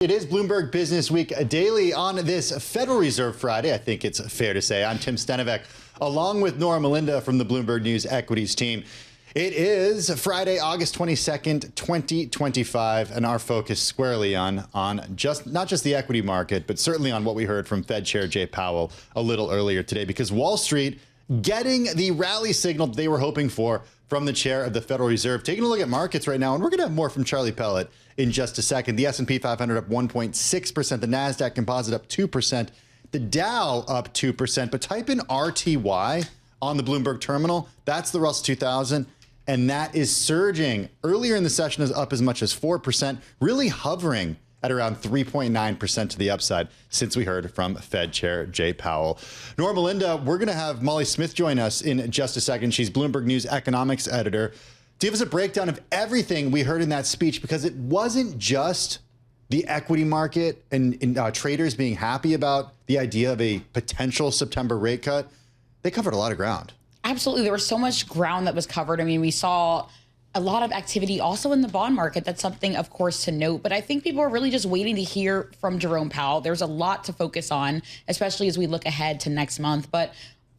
It is Bloomberg Businessweek Daily on this Federal Reserve Friday. I think it's fair to say I'm Tim Stenovec, along with Norah Mulinda from the Bloomberg News Equities team. It is Friday, August 22nd, 2025, and our focus squarely on not just the equity market, but certainly on what we heard from Fed Chair Jay Powell a little earlier today, because Wall Street getting the rally signal they were hoping for from the chair of the Federal Reserve. Taking a look at markets right now, and we're going to have more from Charlie Pellet in just a second. The S&P 500 up 1.6%, the NASDAQ composite up 2%, the Dow up 2%, but type in RTY on the Bloomberg terminal. That's the Russell 2000, and that is surging. Earlier in the session is up as much as 4%, really hovering at around 3.9% to the upside since we heard from Fed Chair Jay Powell. Norah Mulinda, we're going to have Molly Smith join us in just a second. She's Bloomberg News economics editor. Give us a breakdown of everything we heard in that speech, because it wasn't just the equity market and traders being happy about the idea of a potential September rate cut. They covered a lot of ground. Absolutely. There was so much ground that was covered. I mean, we saw a lot of activity also in the bond market. That's something, of course, to note. But I think people are really just waiting to hear from Jerome Powell. There's a lot to focus on, especially as we look ahead to next month. But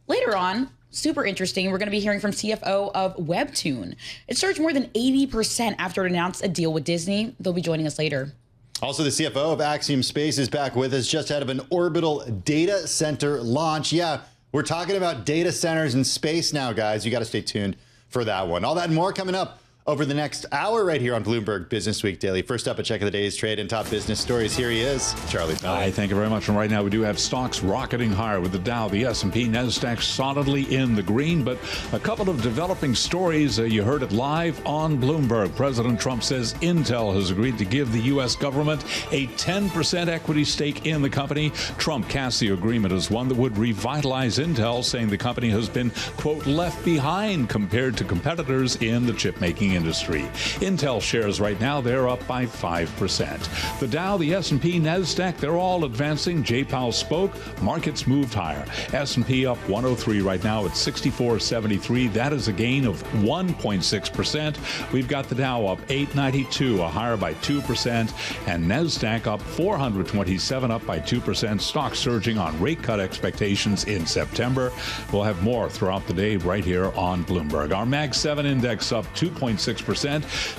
later on, super interesting, we're going to be hearing from CFO of Webtoon. It surged more than 80% after it announced a deal with Disney. They'll be joining us later. Also, the CFO of Axiom Space is back with us just ahead of an orbital data center launch. Yeah, we're talking about data centers in space now, guys. You got to stay tuned for that one. All that and more coming up over the next hour right here on Bloomberg Businessweek Daily. First up, a check of the day's trade and top business stories. Here he is, Charlie Pellet. Hi, thank you very much. And right now we do have stocks rocketing higher with the Dow, the S&P, NASDAQ solidly in the green. But a couple of developing stories. You heard it live on Bloomberg. President Trump says Intel has agreed to give the U.S. government a 10% equity stake in the company. Trump cast the agreement as one that would revitalize Intel, saying the company has been, quote, left behind compared to competitors in the chip-making industry. Intel shares right now, they're up by 5%. The Dow, the S&P, NASDAQ, they're all advancing. Jay Powell spoke. Markets moved higher. S&P up 103 right now at 64.73. That is a gain of 1.6%. We've got the Dow up 892, a higher by 2%, and NASDAQ up 427, up by 2%. Stocks surging on rate cut expectations in September. We'll have more throughout the day right here on Bloomberg. Our Mag 7 index up 2.6%.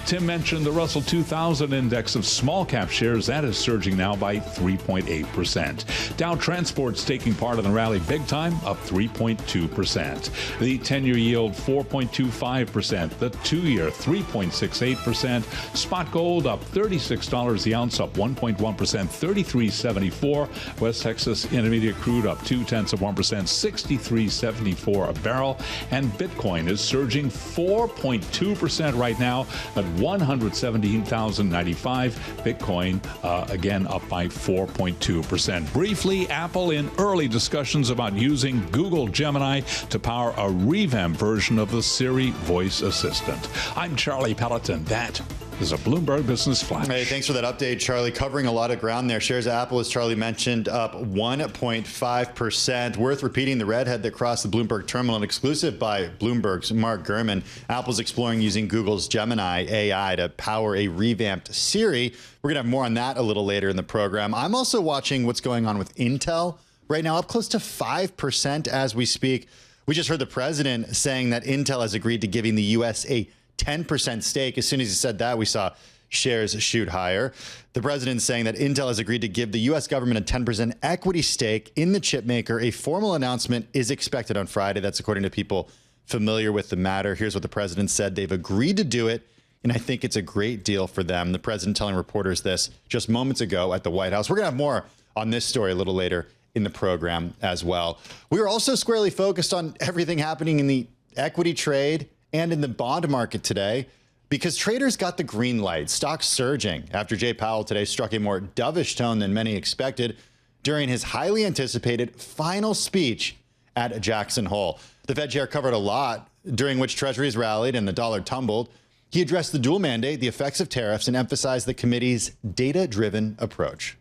Tim mentioned the Russell 2000 index of small cap shares. That is surging now by 3.8%. Dow Transport's taking part in the rally big time, up 3.2%. The 10-year yield 4.25%. The 2-year 3.68%. Spot gold up $36 the ounce, up 1.1%, 33.74. West Texas Intermediate crude up 0.2%, 63.74 a barrel. And Bitcoin is surging 4.2% right now at 117,095. Bitcoin again up by 4.2%. Briefly, Apple in early discussions about using Google Gemini to power a revamped version of the Siri voice assistant. I'm Charlie Pellet. That is a Bloomberg Business Flash. Hey, thanks for that update, Charlie. Covering a lot of ground there. Shares of Apple, as Charlie mentioned, up 1.5%. Worth repeating the redhead that crossed the Bloomberg terminal, and exclusive by Bloomberg's Mark Gurman. Apple's exploring using Google's Gemini AI to power a revamped Siri. We're going to have more on that a little later in the program. I'm also watching what's going on with Intel right now, up close to 5% as we speak. We just heard the president saying that Intel has agreed to giving the U.S. a 10% stake. As soon as he said that, we saw shares shoot higher. The president saying that Intel has agreed to give the U.S. government a 10% equity stake in the chip maker. A formal announcement is expected on Friday. That's according to people familiar with the matter. Here's what the president said. They've agreed to do it, and I think it's a great deal for them. The president telling reporters this just moments ago at the White House. We're going to have more on this story a little later in the program as well. We are also squarely focused on everything happening in the equity trade and in the bond market today, because traders got the green light. Stocks surging after Jay Powell today struck a more dovish tone than many expected during his highly anticipated final speech at Jackson Hole. The Fed chair covered a lot, during which treasuries rallied and the dollar tumbled. He addressed the dual mandate, the effects of tariffs, and emphasized the committee's data-driven approach.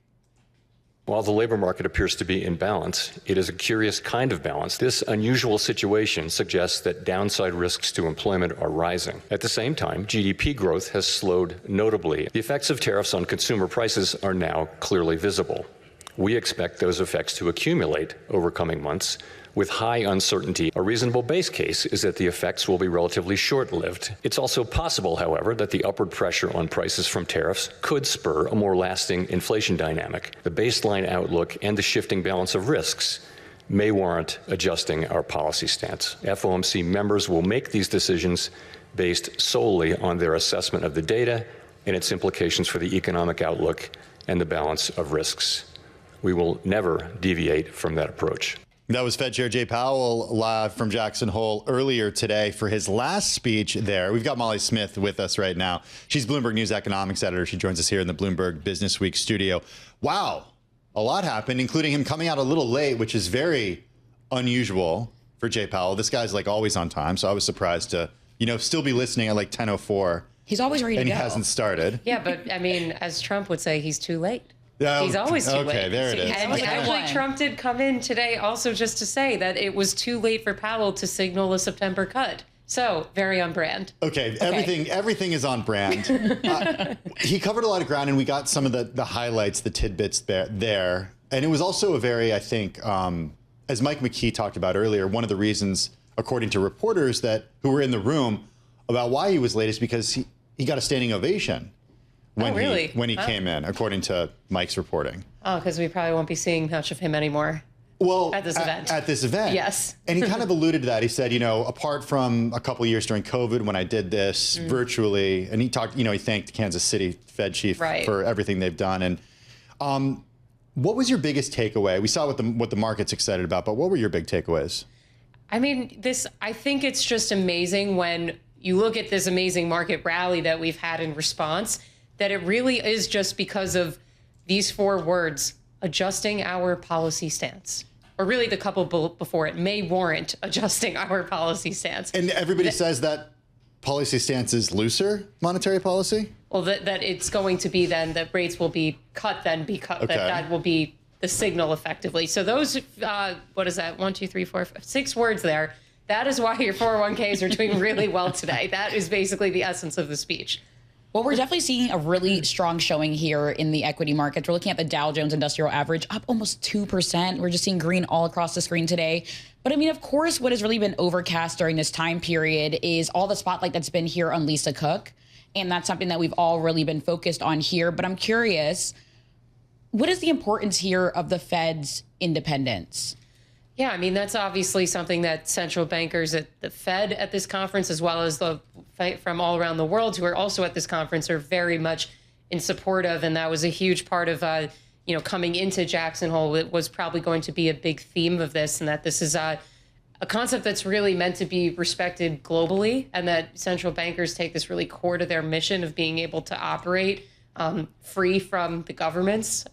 While the labor market appears to be in balance, it is a curious kind of balance. This unusual situation suggests that downside risks to employment are rising. At the same time, GDP growth has slowed notably. The effects of tariffs on consumer prices are now clearly visible. We expect those effects to accumulate over coming months. With high uncertainty, a reasonable base case is that the effects will be relatively short-lived. It's also possible, however, that the upward pressure on prices from tariffs could spur a more lasting inflation dynamic. The baseline outlook and the shifting balance of risks may warrant adjusting our policy stance. FOMC members will make these decisions based solely on their assessment of the data and its implications for the economic outlook and the balance of risks. We will never deviate from that approach. That was Fed Chair Jay Powell live from Jackson Hole earlier today for his last speech there. We've got Molly Smith with us right now. She's Bloomberg News economics editor. She joins us here in the Bloomberg Businessweek studio. Wow, a lot happened, including him coming out a little late, which is very unusual for Jay Powell. This guy's like always on time, so I was surprised to, still be listening at like 10:04. He's always ready to go. And he hasn't started. Yeah, but I mean, as Trump would say, he's too late. He's always too late. Okay, there it is. And actually, Trump did come in today also just to say that it was too late for Powell to signal a September cut. So very on brand. Okay. Everything is on brand. He covered a lot of ground, and we got some of the highlights, the tidbits there. And it was also a very, I think, as Mike McKee talked about earlier, one of the reasons, according to reporters who were in the room, about why he was late is because he got a standing ovation. When he came in, according to Mike's reporting. Oh, because we probably won't be seeing much of him anymore. Well, at this event. At this event. Yes. And he kind of alluded to that. He said, apart from a couple of years during COVID when I did this virtually, and he talked, he thanked the Kansas City Fed chief for everything they've done. And what was your biggest takeaway? We saw what the market's excited about, but what were your big takeaways? I mean, I think it's just amazing when you look at this amazing market rally that we've had in response, that it really is just because of these 4 words, adjusting our policy stance. Or really the couple before it, may warrant adjusting our policy stance. And everybody says that policy stance is looser monetary policy? Well, that it's going to be then that rates will be cut, that will be the signal effectively. So those, what is that, 1, 2, 3, 4, 5, 6 words there. That is why your 401ks are doing really well today. That is basically the essence of the speech. Well, we're definitely seeing a really strong showing here in the equity markets. We're looking at the Dow Jones Industrial Average up almost 2%. We're just seeing green all across the screen today. But I mean, of course, what has really been overcast during this time period is all the spotlight that's been here on Lisa Cook. And that's something that we've all really been focused on here. But I'm curious, what is the importance here of the Fed's independence? Yeah, I mean, that's obviously something that central bankers at the Fed at this conference, as well as the from all around the world who are also at this conference, are very much in support of. And that was a huge part of, coming into Jackson Hole. It was probably going to be a big theme of this, and that this is a concept that's really meant to be respected globally, and that central bankers take this really core to their mission of being able to operate free from the governments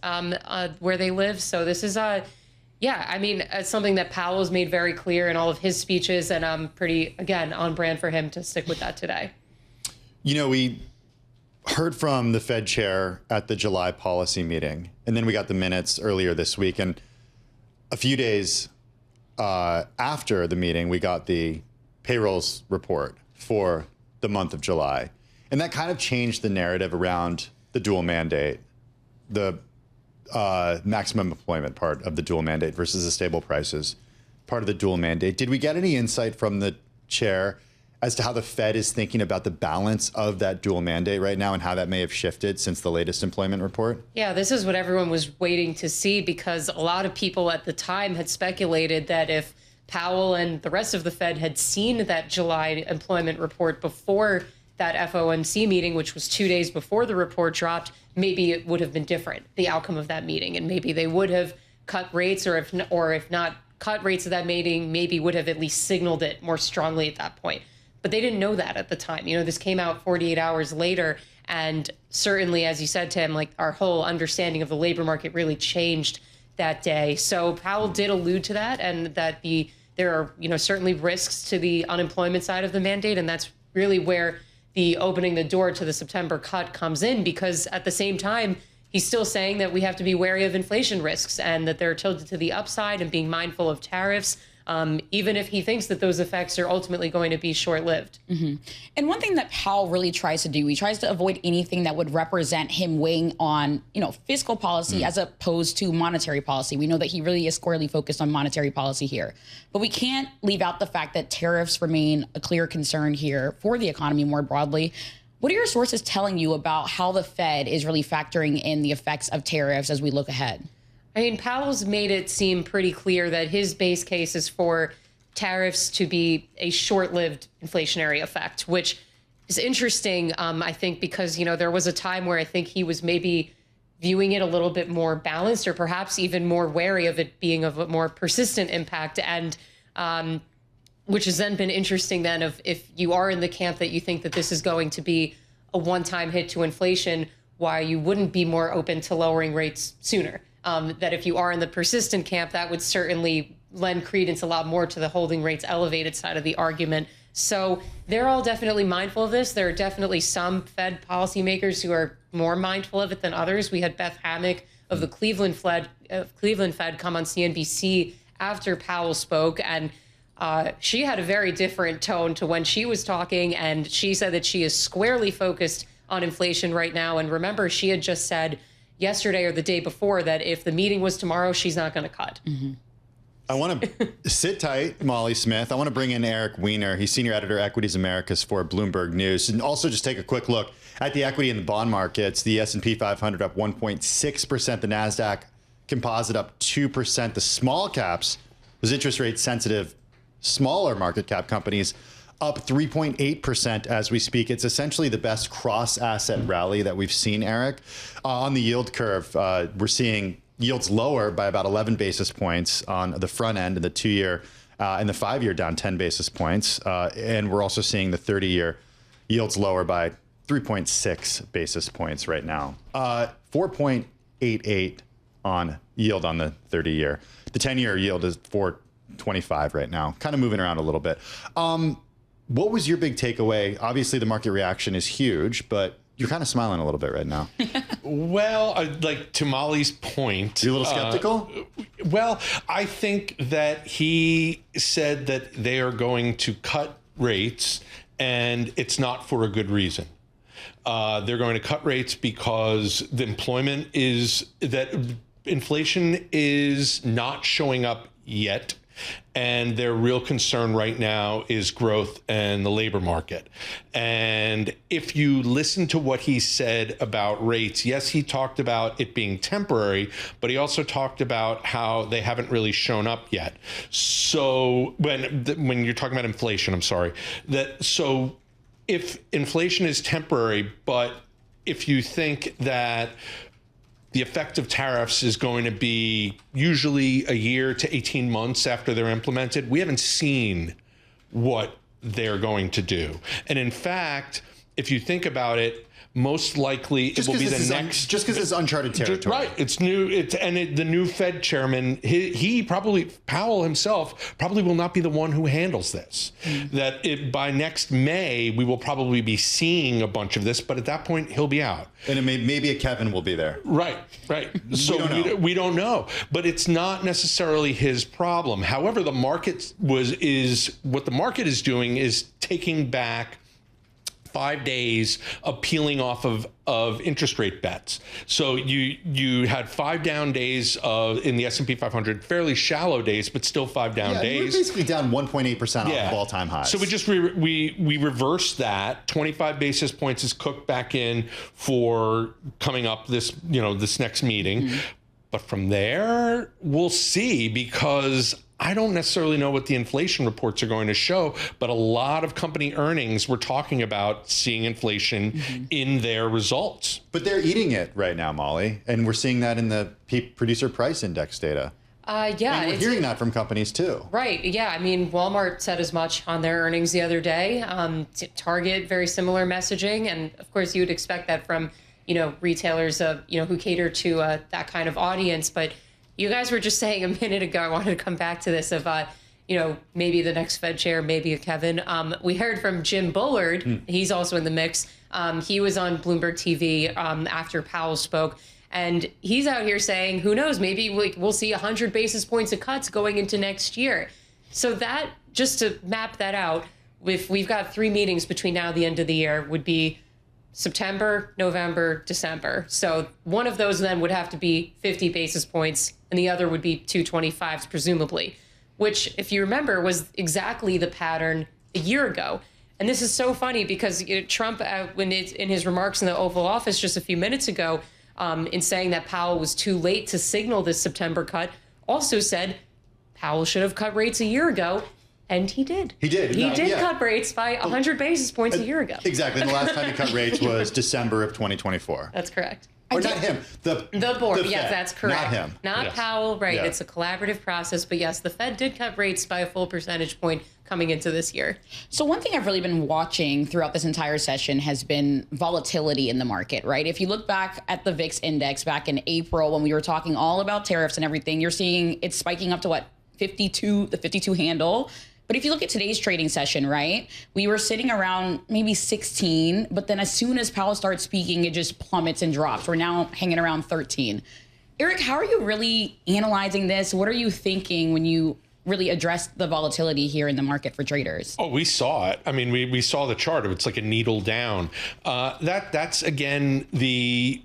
where they live. So this is it's something that Powell has made very clear in all of his speeches, and I'm pretty, again, on brand for him to stick with that today. We heard from the Fed chair at the July policy meeting, and then we got the minutes earlier this week. And a few days after the meeting, we got the payrolls report for the month of July. And that kind of changed the narrative around the dual mandate, the maximum employment part of the dual mandate versus the stable prices part of the dual mandate. Did we get any insight from the chair as to how the Fed is thinking about the balance of that dual mandate right now and how that may have shifted since the latest employment report? Yeah, this is what everyone was waiting to see, because a lot of people at the time had speculated that if Powell and the rest of the Fed had seen that July employment report before that FOMC meeting, which was 2 days before the report dropped, maybe it would have been different, the outcome of that meeting. And maybe they would have cut rates, or if not cut rates of that meeting, maybe would have at least signaled it more strongly at that point. But they didn't know that at the time. This came out 48 hours later. And certainly, as you said, Tim, like our whole understanding of the labor market really changed that day. So Powell did allude to that, and that there are, certainly risks to the unemployment side of the mandate. And that's really where the opening the door to the September cut comes in, because at the same time, he's still saying that we have to be wary of inflation risks and that they're tilted to the upside and being mindful of tariffs, even if he thinks that those effects are ultimately going to be short-lived. And one thing that Powell really tries to do, he tries to avoid anything that would represent him weighing on, fiscal policy as opposed to monetary policy. We know that he really is squarely focused on monetary policy here. But we can't leave out the fact that tariffs remain a clear concern here for the economy more broadly. What are your sources telling you about how the Fed is really factoring in the effects of tariffs as we look ahead? I mean, Powell's made it seem pretty clear that his base case is for tariffs to be a short-lived inflationary effect, which is interesting, I think, because, there was a time where I think he was maybe viewing it a little bit more balanced or perhaps even more wary of it being of a more persistent impact. And which has then been interesting then if you are in the camp that you think that this is going to be a one-time hit to inflation, why you wouldn't be more open to lowering rates sooner. That if you are in the persistent camp, that would certainly lend credence a lot more to the holding rates elevated side of the argument. So they're all definitely mindful of this. There are definitely some Fed policymakers who are more mindful of it than others. We had Beth Hammack of the Cleveland Fed come on CNBC after Powell spoke, and she had a very different tone to when she was talking, and she said that she is squarely focused on inflation right now. And remember, she had just said yesterday or the day before that if the meeting was tomorrow, she's not going to cut. I want to sit tight, Molly Smith. I want to bring in Eric Weiner. He's Senior Editor, Equities Americas for Bloomberg News. And also just take a quick look at the equity in the bond markets. The S&P 500 up 1.6%. The NASDAQ composite up 2%. The small caps, those interest rate sensitive, smaller market cap companies, up 3.8% as we speak. It's essentially the best cross-asset rally that we've seen, Eric. On the yield curve, we're seeing yields lower by about 11 basis points on the front end in the 2-year and the 5-year down 10 basis points. And we're also seeing the 30-year yields lower by 3.6 basis points right now. 4.88 on yield on the 30-year. The 10-year yield is 4.25 right now, kind of moving around a little bit. What was your big takeaway? Obviously, the market reaction is huge, but you're kind of smiling a little bit right now. Well, like to Molly's point. You're a little skeptical? Well, I think that he said that they are going to cut rates, and it's not for a good reason. They're going to cut rates because the inflation is not showing up yet. And their real concern right now is growth and the labor market. And if you listen to what he said about rates, yes, he talked about it being temporary, but he also talked about how they haven't really shown up yet. So when you're talking about inflation, so if inflation is temporary, but if you think that the effect of tariffs is going to be usually a year to 18 months after they're implemented, we haven't seen what they're going to do. And in fact, if you think about it, most likely it will be the next. Just because it's uncharted territory. Right. It's new. The new Fed chairman, he probably, Powell himself, probably will not be the one who handles this. That by next May, we will probably be seeing a bunch of this. But at that point, he'll be out. And maybe a Kevin will be there. Right. So we don't know. But it's not necessarily his problem. However, what the market is doing is taking back 5 days of peeling off of interest rate bets. So you had 5 down days in the S&P 500, fairly shallow days, but still 5 down days. We're basically down 1.8% off of all-time highs. So we reversed that. 25 basis points is cooked back in for coming up this next meeting. But from there, we'll see, because I don't necessarily know what the inflation reports are going to show, but a lot of company earnings were talking about seeing inflation in their results. But they're eating it right now, Molly, and we're seeing that in the producer price index data. And we're hearing that from companies too. Right. Yeah. I mean, Walmart said as much on their earnings the other day. Target, very similar messaging, and of course, you would expect that from retailers who cater to that kind of audience, but. You guys were just saying a minute ago, I wanted to come back to this of, maybe the next Fed chair, maybe a Kevin. We heard from Jim Bullard. He's also in the mix. He was on Bloomberg TV after Powell spoke. And he's out here saying, who knows, maybe we'll see 100 basis points of cuts going into next year. So that, just to map that out, if we've got 3 meetings between now and the end of the year, would be September, November, December. So one of those then would have to be 50 basis points, and the other would be 225s, presumably, which, if you remember, was exactly the pattern a year ago. And this is so funny because Trump, when in his remarks in the Oval Office just a few minutes ago, in saying that Powell was too late to signal this September cut, also said Powell should have cut rates a year ago. And he did. He did. He did cut rates by 100 basis points a year ago. Exactly. And the last time he cut rates was December of 2024. That's correct. Or not him. The board. The Yes, Fed. that's correct. Not him. Not Powell. Right. Yeah. It's a collaborative process. But yes, the Fed did cut rates by a full percentage point coming into this year. So one thing I've really been watching throughout this entire session has been volatility in the market, right? If you look back at the VIX index back in April when we were talking all about tariffs and everything, you're seeing it's spiking up to what, 52, the 52 handle. But if you look at today's trading session, right, we were sitting around maybe 16, but then as soon as Powell starts speaking, it just plummets and drops. We're now hanging around 13. Eric, how are you really analyzing this? What are you thinking when you really address the volatility here in the market for traders? Oh, we saw it. I mean, we saw the chart. It's like a needle down. That's again the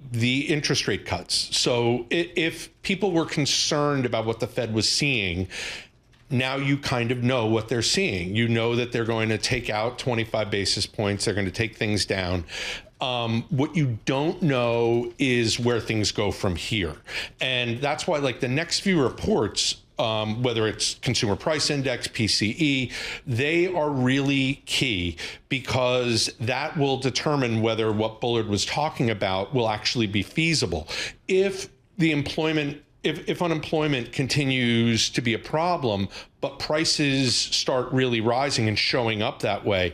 interest rate cuts. So if people were concerned about what the Fed was seeing, now you kind of know what they're seeing. You know that they're going to take out 25 basis points. They're going to take things down. What you don't know is where things go from here. And that's why, like, the next few reports, whether it's consumer price index, PCE, they are really key because that will determine whether what Bullard was talking about will actually be feasible. If unemployment continues to be a problem, but prices start really rising and showing up that way,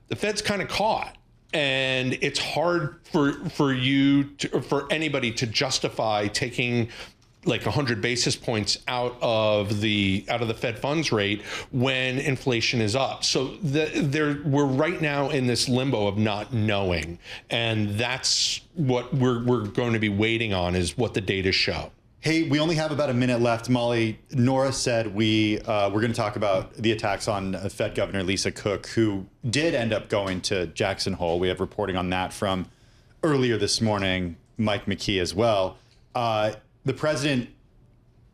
the Fed's kind of caught. And it's hard for anybody to justify taking like 100 basis points out of the Fed funds rate when inflation is up. So we're right now in this limbo of not knowing, and that's what we're going to be waiting on, is what the data show. Hey, we only have about a minute left. Molly, Norah said we're going to talk about the attacks on Fed Governor Lisa Cook, who did end up going to Jackson Hole. We have reporting on that from earlier this morning, Mike McKee as well. The president,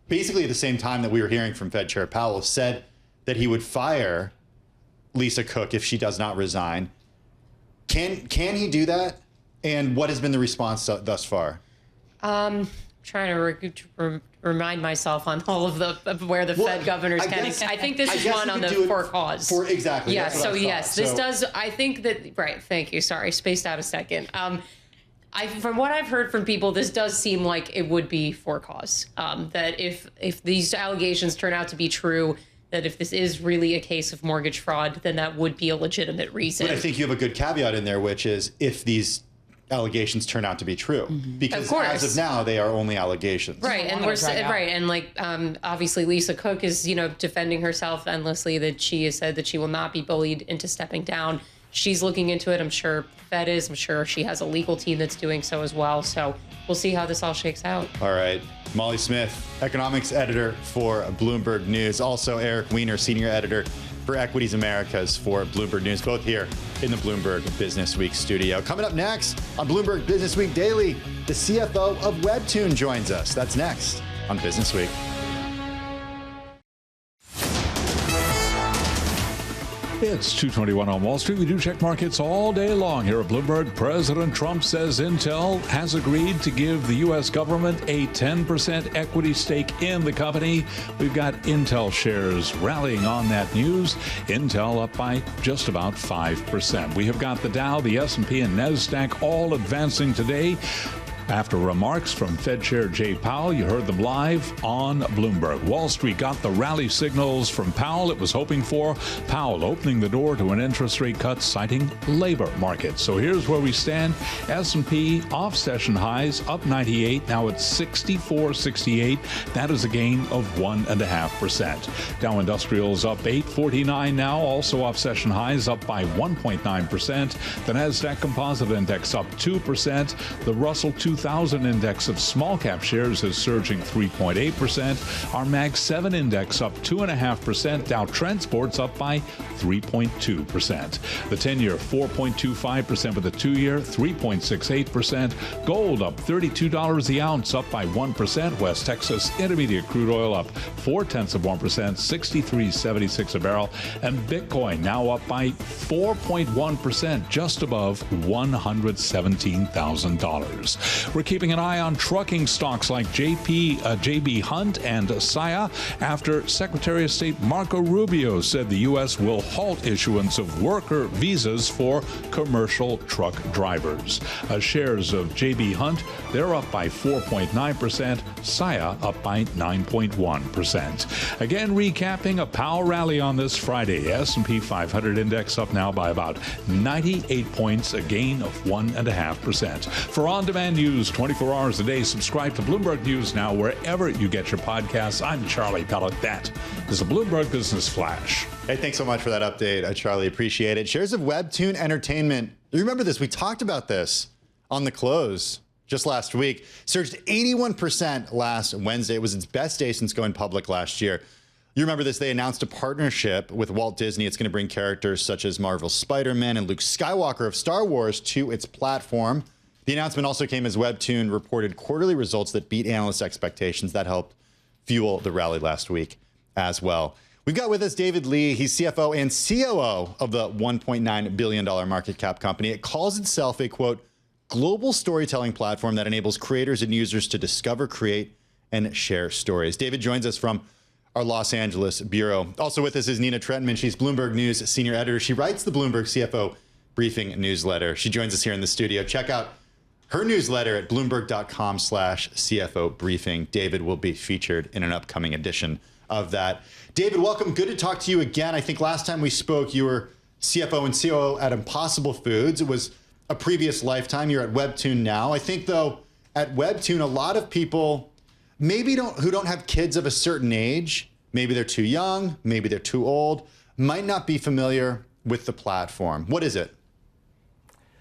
basically at the same time that we were hearing from Fed Chair Powell, said that he would fire Lisa Cook if she does not resign. Can he do that? And what has been the response thus far? Trying to remind myself on all of where the Fed governors can. I think this is one on the for cause. Exactly. Yeah. So yes, this does. I think that. Right. Thank you. Sorry, spaced out a second. From what I've heard from people, this does seem like it would be for cause. That if these allegations turn out to be true, that if this is really a case of mortgage fraud, then that would be a legitimate reason. But I think you have a good caveat in there, which is if these allegations turn out to be true, because as of now they are only allegations. Right, and obviously Lisa Cook is defending herself endlessly, that she has said that she will not be bullied into stepping down. She's looking into it. I'm sure Fed is. I'm sure she has a legal team that's doing so as well. So we'll see how this all shakes out. All right. Molly Smith, economics editor for Bloomberg News. Also Eric Weiner, senior editor for Equities Americas for Bloomberg News, both here in the Bloomberg Businessweek studio. Coming up next on Bloomberg Businessweek Daily, the CFO of Webtoon joins us. That's next on Businessweek. It's 2:21 on Wall Street. We do check markets all day long here at Bloomberg. President Trump says Intel has agreed to give the U.S. government a 10% equity stake in the company. We've got Intel shares rallying on that news. Intel up by just about 5%. We have got the Dow, the S&P, and NASDAQ all advancing today. After remarks from Fed Chair Jay Powell, you heard them live on Bloomberg. Wall Street got the rally signals from Powell it was hoping for. Powell opening the door to an interest rate cut, citing labor market. So here's where we stand. S&P off session highs, up 98, now it's 64.68. That is a gain of 1.5%. Dow Industrials up 849 now, also off session highs, up by 1.9%. The NASDAQ Composite Index up 2%. The Russell 2000 2000 index of small cap shares is surging 3.8%. Our Mag 7 index up 2.5%. Dow Transport's up by 3.2%. The 10-year 4.25%, with the 2-year 3.68%. Gold up $32 the ounce, up by 1%. West Texas Intermediate crude oil up 0.4%, 63.76 a barrel. And Bitcoin now up by 4.1%, just above $117,000. We're keeping an eye on trucking stocks like J.B. Hunt and Saia after Secretary of State Marco Rubio said the U.S. will halt issuance of worker visas for commercial truck drivers. Shares of J.B. Hunt, they're up by 4.9%, Saia up by 9.1%. Again, recapping a Powell rally on this Friday. S&P 500 index up now by about 98 points, a gain of 1.5%. For on-demand news 24 hours a day, subscribe to Bloomberg News Now wherever you get your podcasts. I'm Charlie Pellet. That is a Bloomberg Business Flash. Hey, thanks so much for that update. Charlie, appreciate it. Shares of Webtoon Entertainment. You remember this? We talked about this on the close just last week. Surged 81% last Wednesday. It was its best day since going public last year. You remember this? They announced a partnership with Walt Disney. It's going to bring characters such as Marvel's Spider-Man and Luke Skywalker of Star Wars to its platform. The announcement also came as Webtoon reported quarterly results that beat analyst expectations. That helped fuel the rally last week as well. We've got with us David Lee. He's CFO and COO of the $1.9 billion market cap company. It calls itself a, quote, global storytelling platform that enables creators and users to discover, create, and share stories. David joins us from our Los Angeles bureau. Also with us is Nina Trentman. She's Bloomberg News senior editor. She writes the Bloomberg CFO briefing newsletter. She joins us here in the studio. Check out her newsletter at bloomberg.com/CFO briefing. David will be featured in an upcoming edition of that. David, welcome. Good to talk to you again. I think last time we spoke, you were CFO and COO at Impossible Foods. It was a previous lifetime. You're at Webtoon now. I think, though, at Webtoon, a lot of people who don't have kids of a certain age, maybe they're too young, maybe they're too old, might not be familiar with the platform. What is it?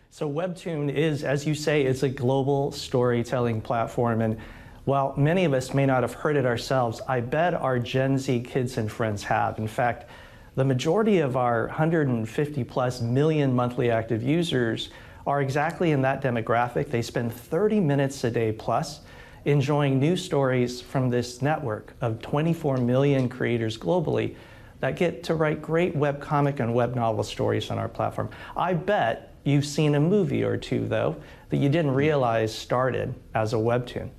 So Webtoon is, as you say, it's a global storytelling platform. And while many of us may not have heard it ourselves, I bet our Gen Z kids and friends have. In fact, the majority of our 150 plus million monthly active users are exactly in that demographic. They spend 30 minutes a day plus enjoying news stories from this network of 24 million creators globally that get to write great webcomic and web novel stories on our platform. I bet you've seen a movie or two, though, that you didn't realize started as a Webtoon.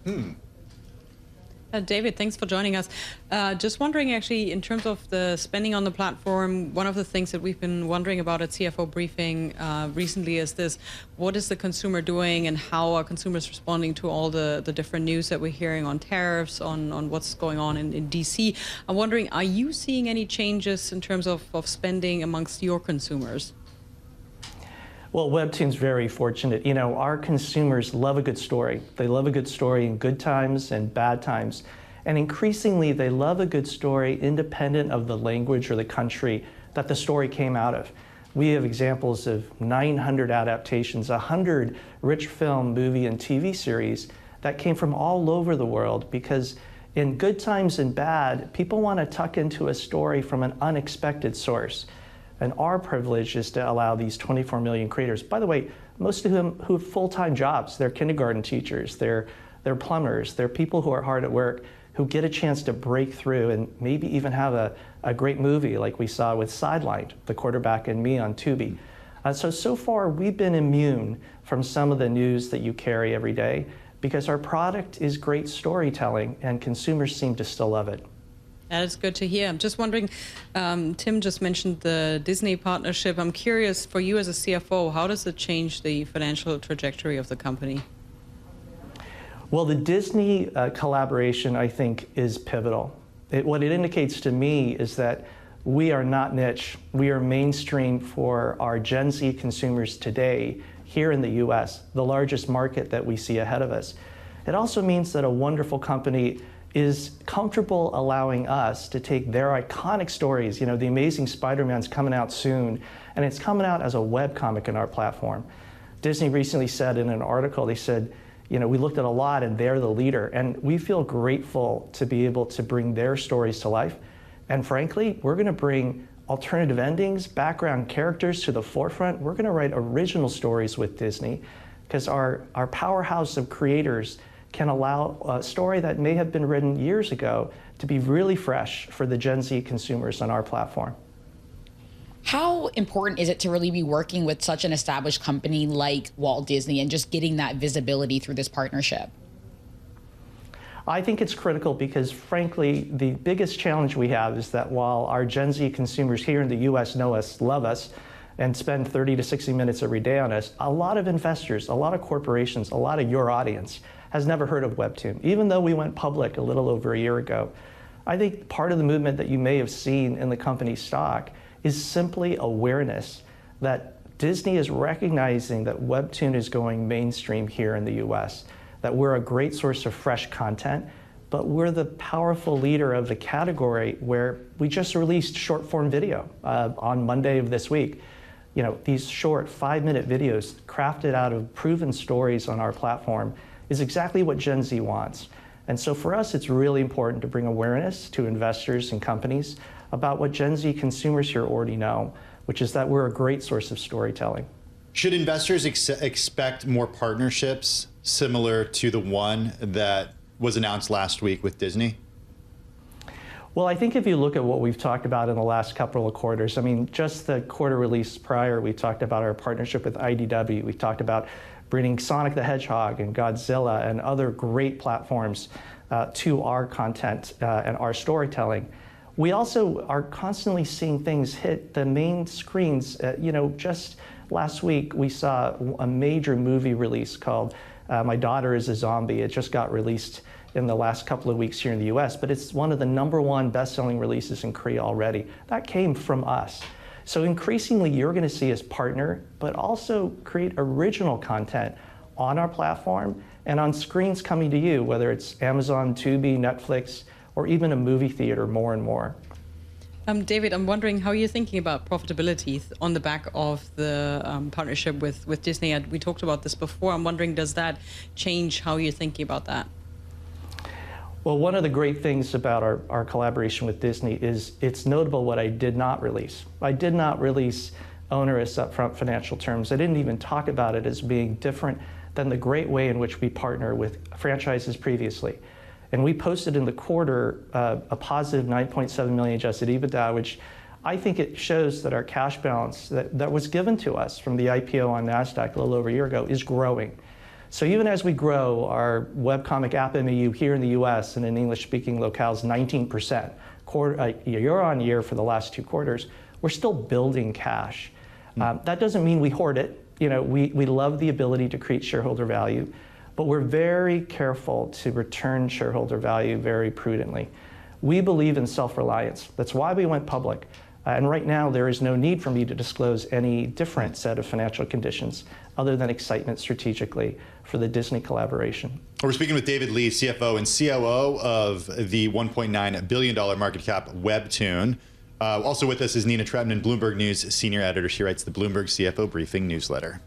David, thanks for joining us. Just wondering, actually, in terms of the spending on the platform, one of the things that we've been wondering about at CFO Briefing recently is this: what is the consumer doing and how are consumers responding to all the different news that we're hearing on tariffs, on what's going on in DC? I'm wondering, are you seeing any changes in terms of spending amongst your consumers? Well, Webtoon's very fortunate. You know, our consumers love a good story. They love a good story in good times and bad times. And increasingly, they love a good story independent of the language or the country that the story came out of. We have examples of 900 adaptations, 100 rich film, movie, and TV series that came from all over the world, because in good times and bad, people want to tuck into a story from an unexpected source. And our privilege is to allow these 24 million creators, by the way, most of whom who have full-time jobs. They're kindergarten teachers, they're plumbers, they're people who are hard at work, who get a chance to break through and maybe even have a great movie like we saw with Sidelined, The Quarterback and Me on Tubi. So far, we've been immune from some of the news that you carry every day because our product is great storytelling and consumers seem to still love it. That is good to hear. I'm just wondering, Tim just mentioned the Disney partnership. I'm curious, for you as a CFO, how does it change the financial trajectory of the company? Well, the Disney collaboration, I think, is pivotal. What it indicates to me is that we are not niche. We are mainstream for our Gen Z consumers today here in the US, the largest market that we see ahead of us. It also means that a wonderful company is comfortable allowing us to take their iconic stories. You know, The Amazing Spider-Man's coming out soon, and it's coming out as a webcomic in our platform. Disney recently said in an article, they said, We looked at a lot, and they're the leader. And we feel grateful to be able to bring their stories to life. And frankly, we're going to bring alternative endings, background characters to the forefront. We're going to write original stories with Disney, because our powerhouse of creators can allow a story that may have been written years ago to be really fresh for the Gen Z consumers on our platform. How important is it to really be working with such an established company like Walt Disney and just getting that visibility through this partnership? I think it's critical because, frankly, the biggest challenge we have is that while our Gen Z consumers here in the US know us, love us, and spend 30 to 60 minutes every day on us, a lot of investors, a lot of corporations, a lot of your audience has never heard of Webtoon, even though we went public a little over a year ago. I think part of the movement that you may have seen in the company's stock is simply awareness that Disney is recognizing that Webtoon is going mainstream here in the US, that we're a great source of fresh content, but we're the powerful leader of the category where we just released short form video on Monday of this week. These short 5-minute videos crafted out of proven stories on our platform is exactly what Gen Z wants. And so for us, it's really important to bring awareness to investors and companies about what Gen Z consumers here already know, which is that we're a great source of storytelling. Should investors expect more partnerships similar to the one that was announced last week with Disney? Well, I think if you look at what we've talked about in the last couple of quarters, just the quarter release prior, we talked about our partnership with IDW. We talked about bringing Sonic the Hedgehog and Godzilla and other great platforms to our content and our storytelling. We also are constantly seeing things hit the main screens. Just last week, we saw a major movie release called My Daughter is a Zombie. It just got released in the last couple of weeks here in the US, but it's one of the #1 best-selling releases in Korea already. That came from us. So increasingly, you're going to see us partner, but also create original content on our platform and on screens coming to you, whether it's Amazon, Tubi, Netflix, or even a movie theater more and more. David, I'm wondering how you're thinking about profitability on the back of the partnership with Disney. We talked about this before. I'm wondering, does that change how you're thinking about that? Well, one of the great things about our collaboration with Disney is it's notable what I did not release. I did not release onerous upfront financial terms. I didn't even talk about it as being different than the great way in which we partner with franchises previously. And we posted in the quarter a positive 9.7 million adjusted EBITDA, which I think it shows that our cash balance that was given to us from the IPO on NASDAQ a little over a year ago is growing. So even as we grow our webcomic app MAU here in the US and in English-speaking locales 19% year on year for the last 2 quarters, we're still building cash. That doesn't mean we hoard it. We love the ability to create shareholder value, but we're very careful to return shareholder value very prudently. We believe in self-reliance. That's why we went public. And right now, there is no need for me to disclose any different set of financial conditions other than excitement strategically for the Disney collaboration. We're speaking with David Lee, CFO and COO of the $1.9 billion market cap Webtoon. Also with us is Nina Tretman, Bloomberg News senior editor. She writes the Bloomberg CFO Briefing newsletter.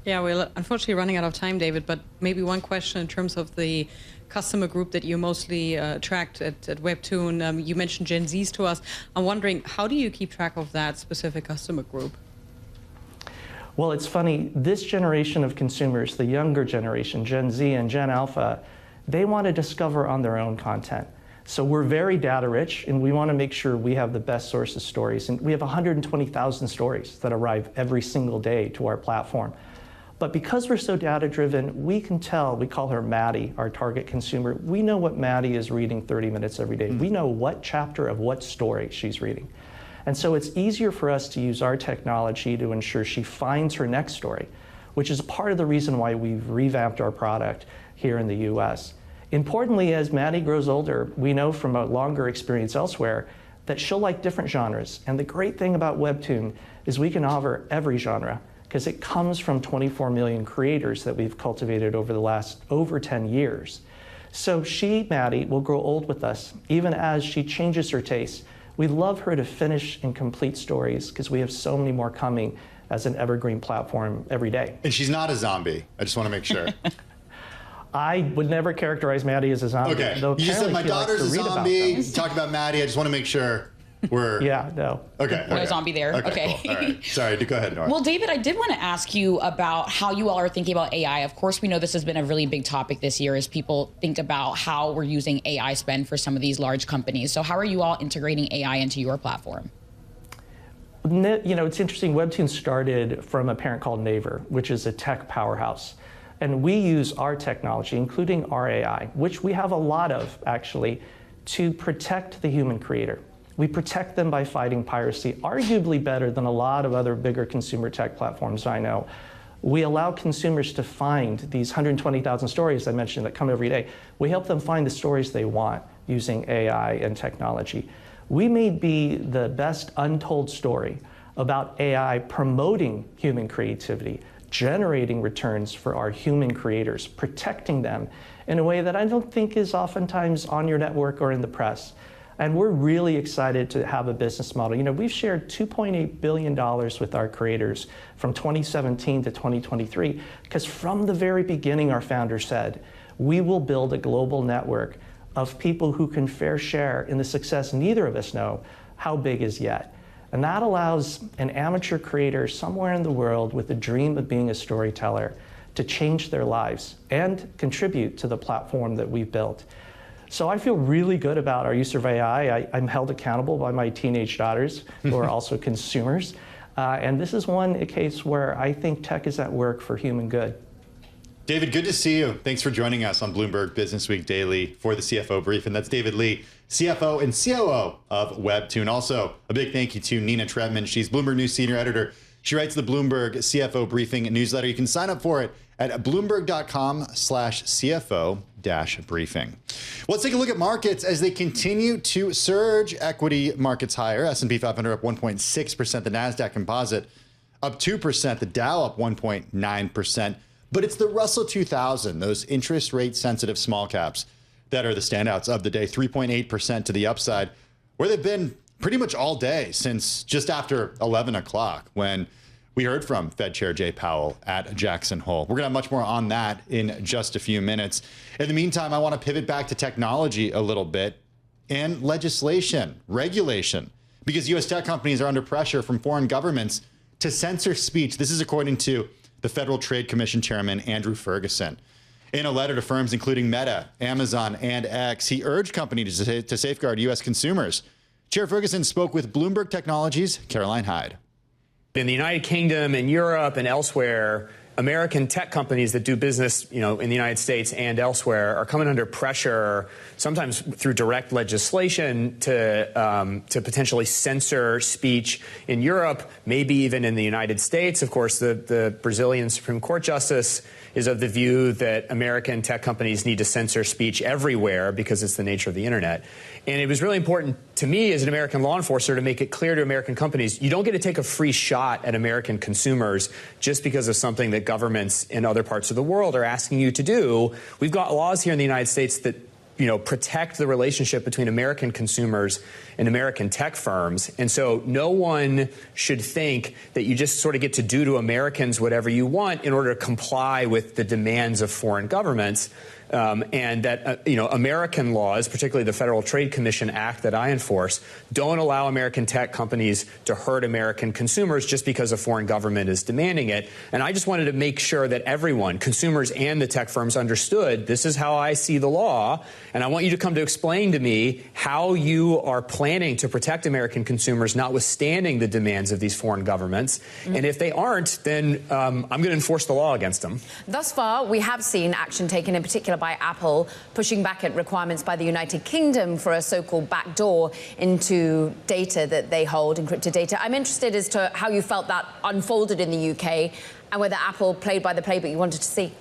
Yeah, we're unfortunately running out of time, David, but maybe one question in terms of the customer group that you mostly tracked at Webtoon. You mentioned Gen Zs to us. I'm wondering, how do you keep track of that specific customer group? Well, it's funny, this generation of consumers, the younger generation, Gen Z and Gen Alpha, they want to discover on their own content. So we're very data rich, and we want to make sure we have the best source of stories. And we have 120,000 stories that arrive every single day to our platform. But because we're so data driven, we can tell, we call her Maddie, our target consumer. We know what Maddie is reading 30 minutes every day. We know what chapter of what story she's reading. And so it's easier for us to use our technology to ensure she finds her next story, which is part of the reason why we've revamped our product here in the US. Importantly, as Maddie grows older, we know from a longer experience elsewhere that she'll like different genres. And the great thing about Webtoon is we can offer every genre, because it comes from 24 million creators that we've cultivated over the last over 10 years. So she, Maddie, will grow old with us, even as she changes her tastes. We love her to finish and complete stories because we have so many more coming as an evergreen platform every day. And she's not a zombie. I just want to make sure. I would never characterize Maddie as a zombie. Okay. Though You just said my apparently she likes daughter's a to read about zombie. them. Talk about Maddie. I just want to make sure we're. Yeah, no. Okay. No zombie there. Okay. Cool. All right. Sorry. Go ahead, Norah. Well, David, I did want to ask you about how you all are thinking about AI. Of course, we know this has been a really big topic this year as people think about how we're using AI spend for some of these large companies. So how are you all integrating AI into your platform? You know, it's interesting. Webtoon started from a parent called Naver, which is a tech powerhouse. And we use our technology, including our AI, which we have a lot of, actually, to protect the human creator. We protect them by fighting piracy, arguably better than a lot of other bigger consumer tech platforms I know. We allow consumers to find these 120,000 stories I mentioned that come every day. We help them find the stories they want using AI and technology. We may be the best untold story about AI promoting human creativity, generating returns for our human creators, protecting them in a way that I don't think is oftentimes on your network or in the press. And we're really excited to have a business model. You know, we've shared $2.8 billion with our creators from 2017 to 2023, because from the very beginning, our founder said, we will build a global network of people who can fair share in the success neither of us know how big is yet. And that allows an amateur creator somewhere in the world with a dream of being a storyteller to change their lives and contribute to the platform that we've built. So I feel really good about our use of AI. I'm held accountable by my teenage daughters, who are also consumers. And this is one case where I think tech is at work for human good. David, good to see you. Thanks for joining us on Bloomberg Businessweek Daily for the CFO Brief. And that's David Lee, CFO and COO of Webtoon. Also, a big thank you to Nina Tretman. She's Bloomberg News Senior Editor. She writes the Bloomberg CFO Briefing newsletter. You can sign up for it at bloomberg.com/CFO-briefing. Well, let's take a look at markets as they continue to surge. Equity markets higher. S&P 500 up 1.6%. The NASDAQ composite up 2%. The Dow up 1.9%. But it's the Russell 2000, those interest rate sensitive small caps, that are the standouts of the day. 3.8% to the upside, where they've been pretty much all day since just after 11 o'clock when we heard from Fed Chair Jay Powell at Jackson Hole. We're going to have much more on that in just a few minutes. In the meantime, I want to pivot back to technology a little bit and legislation, regulation, because U.S. tech companies are under pressure from foreign governments to censor speech. This is according to the Federal Trade Commission Chairman Andrew Ferguson. In a letter to firms including Meta, Amazon, and X, he urged companies to safeguard U.S. consumers. Chair Ferguson spoke with Bloomberg Technology's Caroline Hyde. In the United Kingdom and Europe and elsewhere, American tech companies that do business, in the United States and elsewhere are coming under pressure, sometimes through direct legislation, to potentially censor speech in Europe, maybe even in the United States. Of course, the Brazilian Supreme Court justice is of the view that American tech companies need to censor speech everywhere because it's the nature of the internet. And it was really important to me as an American law enforcer to make it clear to American companies, you don't get to take a free shot at American consumers just because of something that governments in other parts of the world are asking you to do. We've got laws here in the United States that protect the relationship between American consumers and American tech firms. And so no one should think that you just sort of get to do to Americans whatever you want in order to comply with the demands of foreign governments. And that, American laws, particularly the Federal Trade Commission Act that I enforce, don't allow American tech companies to hurt American consumers just because a foreign government is demanding it. And I just wanted to make sure that everyone, consumers and the tech firms, understood this is how I see the law. And I want you to come to explain to me how you are planning to protect American consumers, notwithstanding the demands of these foreign governments. Mm-hmm. And if they aren't, then I'm going to enforce the law against them. Thus far, we have seen action taken in particular by Apple, pushing back at requirements by the United Kingdom for a so-called backdoor into data that they hold, encrypted data. I'm interested as to how you felt that unfolded in the UK and whether Apple played by the playbook you wanted to see.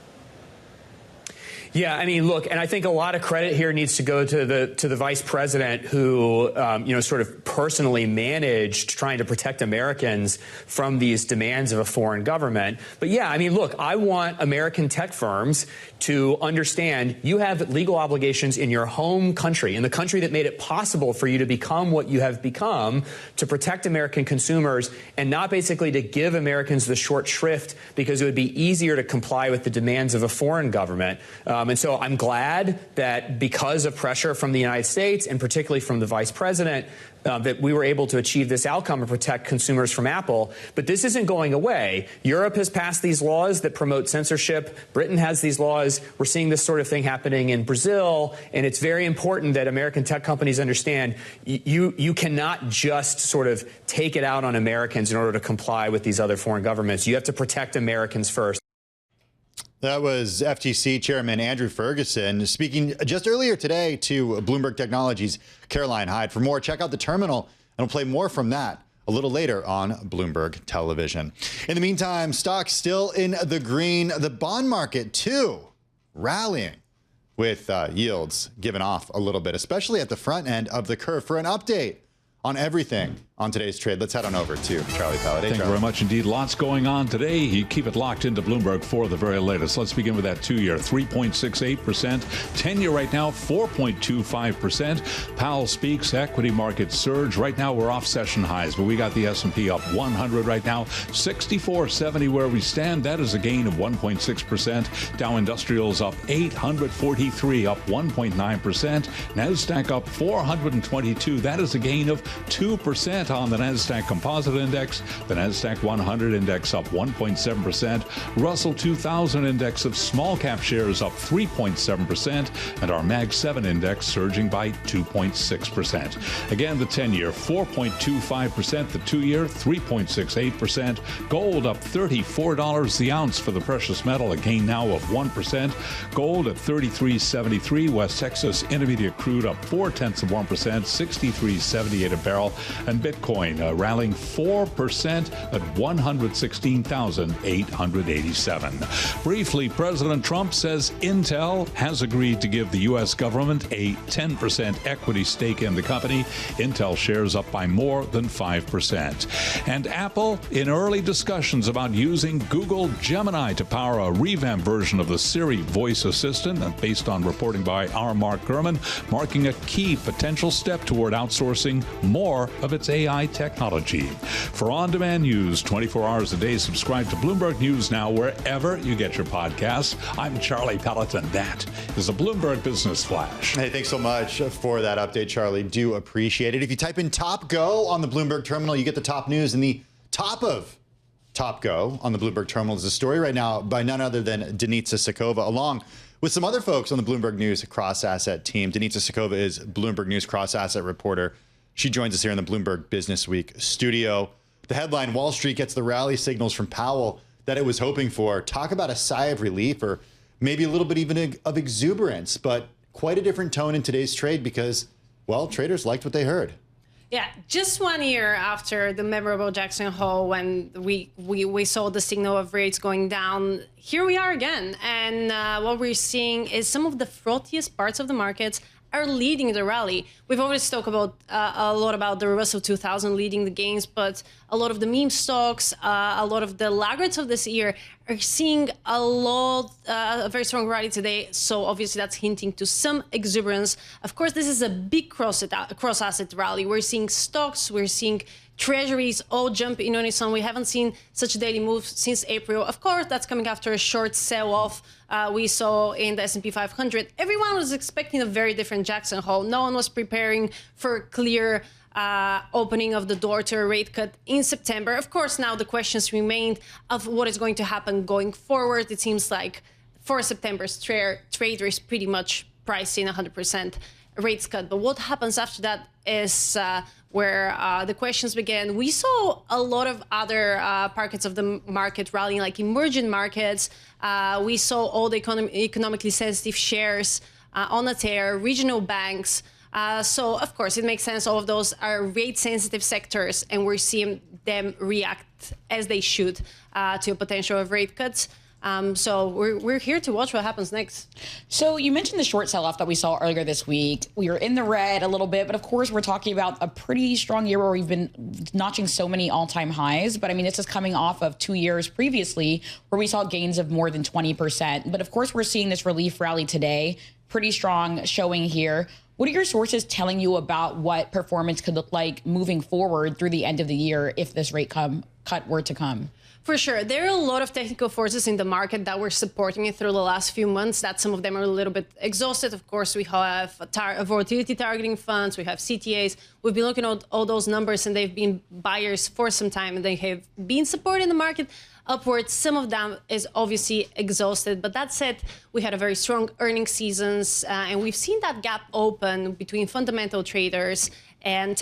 Yeah, I mean, look, and I think a lot of credit here needs to go to the vice president who, sort of personally managed trying to protect Americans from these demands of a foreign government. But yeah, I mean, look, I want American tech firms to understand you have legal obligations in your home country, in the country that made it possible for you to become what you have become, to protect American consumers and not basically to give Americans the short shrift because it would be easier to comply with the demands of a foreign government. And so I'm glad that because of pressure from the United States and particularly from the vice president, that we were able to achieve this outcome and protect consumers from Apple. But this isn't going away. Europe has passed these laws that promote censorship. Britain has these laws. We're seeing this sort of thing happening in Brazil. And it's very important that American tech companies understand you cannot just sort of take it out on Americans in order to comply with these other foreign governments. You have to protect Americans first. That was FTC Chairman Andrew Ferguson speaking just earlier today to Bloomberg Technologies' Caroline Hyde. For more, check out The Terminal, and we'll play more from that a little later on Bloomberg Television. In the meantime, stocks still in the green. The bond market, too, rallying with yields giving off a little bit, especially at the front end of the curve. For an update on everything on today's trade, let's head on over to Charlie Powell. Thank you very much indeed. Lots going on today. You keep it locked into Bloomberg for the very latest. Let's begin with that 2-year, 3.68%. 10-year right now, 4.25%. Powell speaks. Equity markets surge. Right now, we're off session highs, but we got the S&P up 100 right now. 64.70 where we stand. That is a gain of 1.6%. Dow Industrials up 843, up 1.9%. NASDAQ up 422. That is a gain of 2% on the NASDAQ Composite Index. The NASDAQ 100 Index up 1.7%. Russell 2000 Index of small cap shares up 3.7%. And our Mag 7 Index surging by 2.6%. Again, the 10-year 4.25%. The 2-year 3.68%. Gold up $34 the ounce for the precious metal, a gain now of 1%. Gold at $33.73. West Texas Intermediate crude up 0.4%, 63.78 a barrel. And Bitcoin rallying 4% at 116,887. Briefly, President Trump says Intel has agreed to give the U.S. government a 10% equity stake in the company. Intel shares up by more than 5%. And Apple in early discussions about using Google Gemini to power a revamped version of the Siri voice assistant, based on reporting by our Mark Gurman, marking a key potential step toward outsourcing more of its AI technology. For on-demand news 24 hours a day, subscribe to Bloomberg News Now wherever you get your podcasts. I'm Charlie Pelleton. That is a Bloomberg Business Flash. Hey, thanks so much for that update, Charlie. Do appreciate it. If you type in Top Go on the Bloomberg Terminal, you get the top news. And the top of Top Go on the Bloomberg Terminal is a story right now by none other than Denitsa Tsekova, along with some other folks on the Bloomberg News cross-asset team. Denitsa Tsekova is Bloomberg News cross-asset reporter. She joins us here in the Bloomberg Businessweek studio. The headline, Wall Street gets the rally signals from Powell that it was hoping for. Talk about a sigh of relief, or maybe a little bit even of exuberance, but quite a different tone in today's trade because, well, traders liked what they heard. Yeah, just 1 year after the memorable Jackson Hole, when we saw the signal of rates going down, here we are again. And what we're seeing is some of the frothiest parts of the markets are leading the rally. We've always talked about a lot about the Russell 2000 leading the gains, but a lot of the meme stocks, a lot of the laggards of this year are seeing a very strong rally today. So obviously that's hinting to some exuberance. Of course, this is a big cross-asset rally. We're seeing stocks, we're seeing treasuries all jump in unison. We haven't seen such a daily move since April. Of course, that's coming after a short sell-off we saw in the S&P 500. Everyone was expecting a very different Jackson Hole. No one was preparing for a clear opening of the door to a rate cut in September. Of course, now the questions remain of what is going to happen going forward. It seems like for September's traders pretty much priced in 100% rates cut. But what happens after that is where the questions began. We saw a lot of other pockets of the market rallying, like emerging markets. We saw all the economically sensitive shares on a tear, regional banks. So, of course, it makes sense. All of those are rate-sensitive sectors, and we're seeing them react as they should to a potential of rate cuts. So we're here to watch what happens next. So you mentioned the short sell-off that we saw earlier this week. We were in the red a little bit, but of course we're talking about a pretty strong year where we've been notching so many all-time highs. But I mean, this is coming off of 2 years previously where we saw gains of more than 20%. But of course, we're seeing this relief rally today. Pretty strong showing here. What are your sources telling you about what performance could look like moving forward through the end of the year if this rate cut were to come? For sure. There are a lot of technical forces in the market that were supporting it through the last few months, that some of them are a little bit exhausted. Of course, we have volatility targeting funds, we have CTAs. We've been looking at all those numbers, and they've been buyers for some time, and they have been supporting the market upwards. Some of them is obviously exhausted. But that said, we had a very strong earnings seasons, and we've seen that gap open between fundamental traders and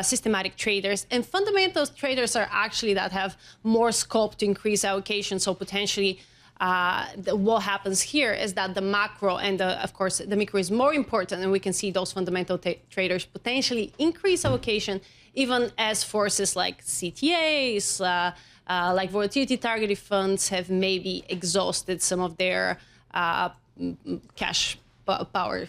systematic traders. And fundamental traders are actually that have more scope to increase allocation. So potentially what happens here is that the macro and of course the micro is more important, and we can see those fundamental traders potentially increase allocation, even as forces like CTAs, like volatility targeted funds have maybe exhausted some of their cash power.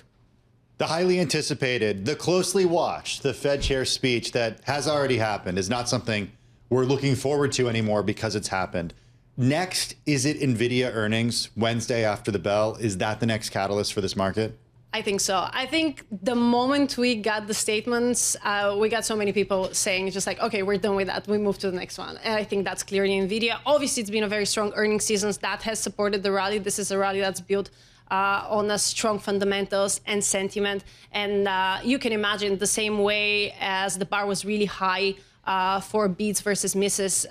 The highly anticipated, the closely watched, the Fed chair speech that has already happened is not something we're looking forward to anymore because it's happened. Next, is it NVIDIA earnings Wednesday after the bell? Is that the next catalyst for this market? I think so. I think the moment we got the statements, we got so many people saying just like, okay, we're done with that. We move to the next one. And I think that's clearly NVIDIA. Obviously, it's been a very strong earnings season. That has supported the rally. This is a rally that's built on a strong fundamentals and sentiment. And you can imagine the same way as the bar was really high for beats versus misses,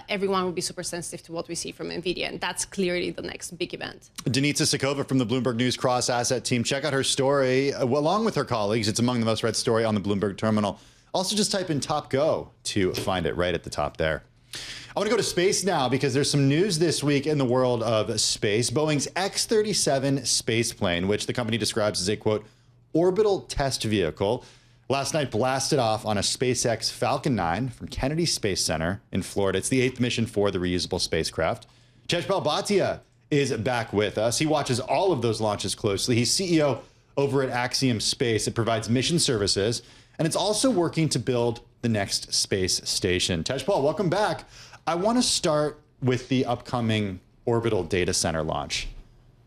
everyone will be super sensitive to what we see from NVIDIA. And that's clearly the next big event. Denitsa Tsekova from the Bloomberg News Cross Asset team. Check out her story along with her colleagues. It's among the most read story on the Bloomberg terminal. Also, just type in Top Go to find it right at the top there. I want to go to space now because there's some news this week in the world of space. Boeing's X-37 space plane, which the company describes as a, quote, orbital test vehicle, last night blasted off on a SpaceX Falcon 9 from Kennedy Space Center in Florida. It's the 8th mission for the reusable spacecraft. Tejpaul Bhatia is back with us. He watches all of those launches closely. He's CEO over at Axiom Space. It provides mission services, and it's also working to build the next space station. Tejpaul, welcome back. I want to start with the upcoming orbital data center launch.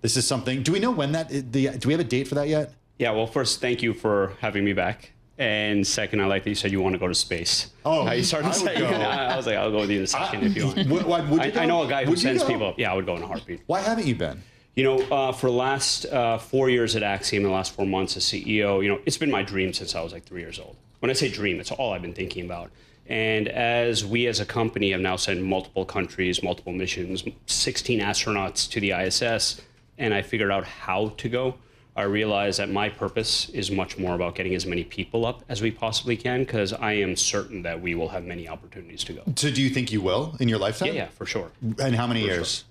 This is something, do we know when that, do we have a date for that yet? Yeah, well, first, thank you for having me back. And second, I like that you said you want to go to space. Oh, you started saying, I was like, I'll go with you in a second if you want. I know a guy who sends people up. Yeah, I would go in a heartbeat. Why haven't you been? You know, for the last 4 years at Axiom, and the last 4 months as CEO, you know, it's been my dream since I was like 3 years old. When I say dream, it's all I've been thinking about. And as we as a company have now sent multiple countries, multiple missions, 16 astronauts to the ISS, and I figured out how to go, I realized that my purpose is much more about getting as many people up as we possibly can, because I am certain that we will have many opportunities to go. So do you think you will in your lifetime? Yeah, for sure. And how many years?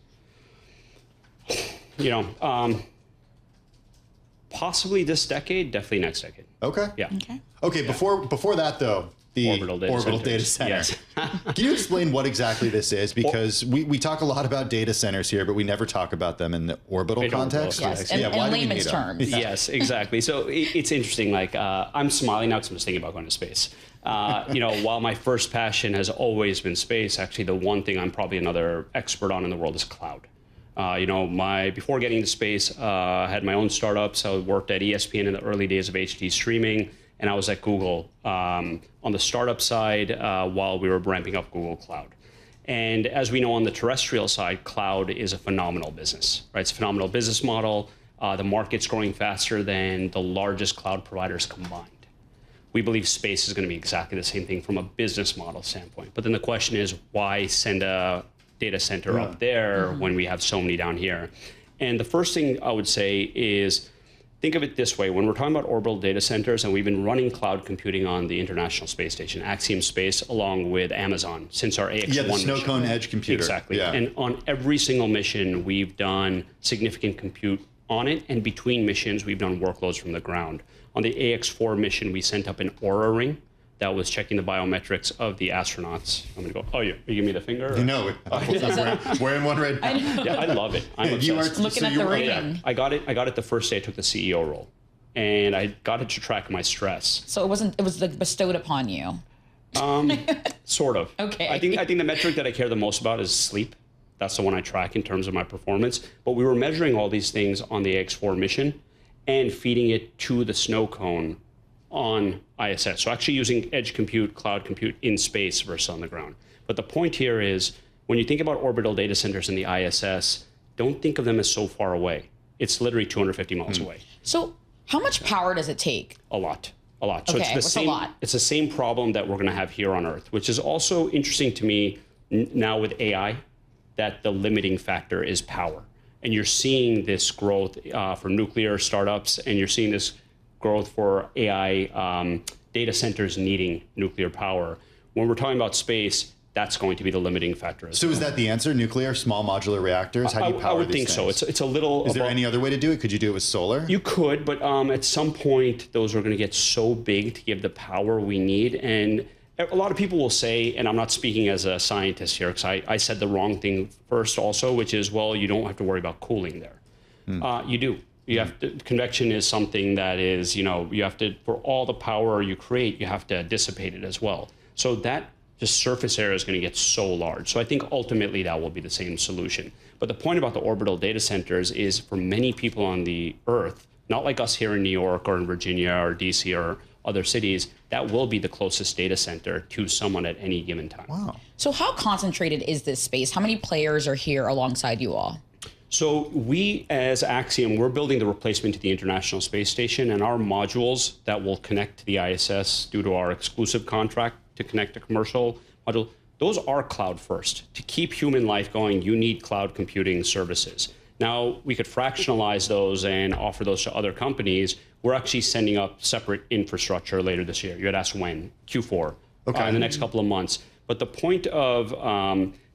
Sure. You know, possibly this decade, definitely next decade. Okay. Yeah. Okay, before that, though, the orbital data center. Yes. Can you explain what exactly this is? Because we talk a lot about data centers here, but we never talk about them in the orbital context. Yes, in layman's terms. Yeah. Yes, exactly. So it's interesting. Like, I'm smiling now because I'm just thinking about going to space. You know, while my first passion has always been space, actually the one thing I'm probably another expert on in the world is cloud. You know, before getting into space, I had my own startups. I worked at ESPN in the early days of HD streaming, and I was at Google on the startup side while we were ramping up Google Cloud. And as we know on the terrestrial side, cloud is a phenomenal business, right? It's a phenomenal business model. The market's growing faster than the largest cloud providers combined. We believe space is going to be exactly the same thing from a business model standpoint. But then the question is, why send a data center up there when we have so many down here? And the first thing I would say is, think of it this way. When we're talking about orbital data centers, and we've been running cloud computing on the International Space Station, Axiom Space, along with Amazon, since our AX1 the mission. snow cone edge computer. Exactly. Yeah. And on every single mission, we've done significant compute on it, and between missions, we've done workloads from the ground. On the AX4 mission, we sent up an Aura ring that was checking the biometrics of the astronauts. I'm gonna go, oh, you give me the finger? You know, wearing one right now. Yeah, I love it. I'm obsessed. Looking at the ring. I got it the first day I took the CEO role, and I got it to track my stress. So it was like bestowed upon you. Sort of. Okay. I think the metric that I care the most about is sleep. That's the one I track in terms of my performance. But we were measuring all these things on the AX4 mission and feeding it to the snow cone on ISS. So actually using edge compute, cloud compute in space versus on the ground. But the point here is when you think about orbital data centers in the ISS, don't think of them as so far away. It's literally 250 miles away. So how much power does it take? A lot. A lot. So Okay, it's the what's a same. lot? It's the same problem that we're going to have here on Earth, which is also interesting to me now with AI, that the limiting factor is power. And you're seeing this growth for nuclear startups, and you're seeing this growth for AI data centers needing nuclear power. When we're talking about space, that's going to be the limiting factor. So is that the answer? Nuclear, small modular reactors? How do you power I would these think so. things? It's a little. Is there any other way to do it? Could you do it with solar? You could, but at some point, those are going to get so big to give the power we need. And a lot of people will say, and I'm not speaking as a scientist here, because I said the wrong thing first also, which is, well, you don't have to worry about cooling there. You do. You have to, convection is something that is, you have to, for all the power you create, you have to dissipate it as well. So that just surface area is going to get so large. So I think ultimately that will be the same solution. But the point about the orbital data centers is for many people on the Earth, not like us here in New York or in Virginia or DC or other cities, that will be the closest data center to someone at any given time. Wow. So how concentrated is this space? How many players are here alongside you all? So we, as Axiom, we're building the replacement to the International Space Station, and our modules that will connect to the ISS due to our exclusive contract to connect to commercial module, those are cloud first. To keep human life going, you need cloud computing services. Now, we could fractionalize those and offer those to other companies. We're actually sending up separate infrastructure later this year. You had asked when, Q4, in the next couple of months. But the point of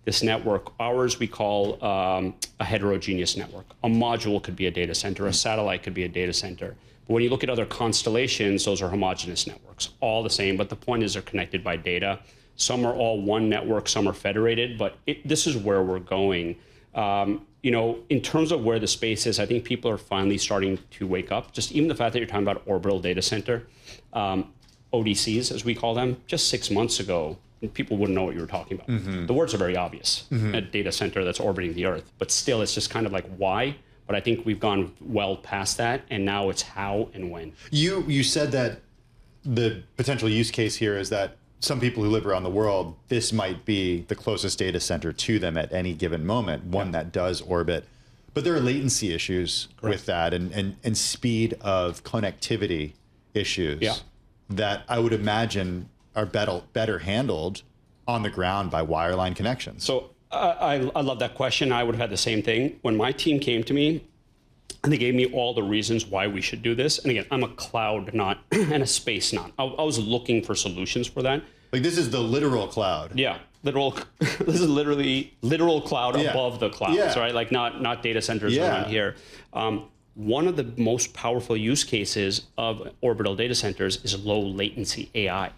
this network, ours we call a heterogeneous network. A module could be a data center, a satellite could be a data center. But when you look at other constellations, those are homogeneous networks, all the same. But the point is they're connected by data. Some are all one network, some are federated, but this is where we're going. In terms of where the space is, I think people are finally starting to wake up. Just even the fact that you're talking about orbital data center, ODCs, as we call them, just 6 months ago, people wouldn't know what you were talking about. The words are very obvious, a data center that's orbiting the Earth, but still it's just kind of like, why? But I think we've gone well past that, and now it's how and when. You said that the potential use case here is that some people who live around the world, this might be the closest data center to them at any given moment, one that does orbit. But there are latency issues with that and speed of connectivity issues that I would imagine are better handled on the ground by wireline connections. So I love that question. I would have had the same thing. When my team came to me and they gave me all the reasons why we should do this, and again, I'm a cloud nut and a space nut. I was looking for solutions for that. Like this is the literal cloud. Yeah, literal. This is literally literal cloud above the clouds, right? Like not data centers around here. One of the most powerful use cases of orbital data centers is low latency AI.